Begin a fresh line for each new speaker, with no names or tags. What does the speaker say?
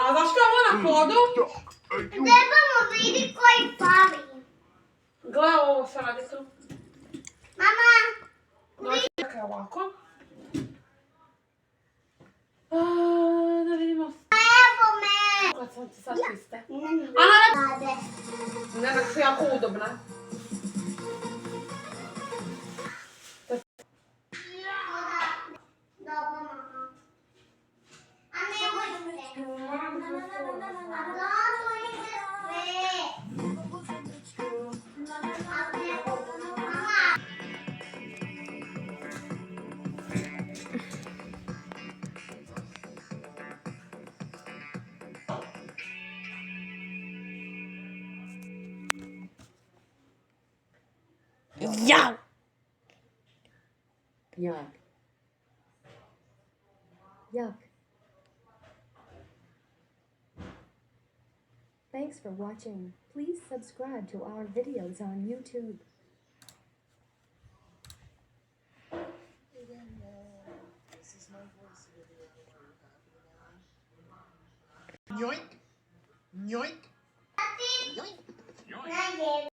A zašla na podu?
Trebamo vidjeti koji fali.
Gle, ovo se radi tu.
Mama!
Znači, čekaj ovako. Da vidimo.
Evo me!
Kad sam ti sad čiste.
Rade.
Ne, nek su jako udobne.
Dobro, mama. A ne možete. A dobro ide sve. A ne, mama.
Yuck. Yuck. Yuck. Thanks for watching. Please subscribe to our videos on YouTube.
Yoink, yoink, yoink, yoink.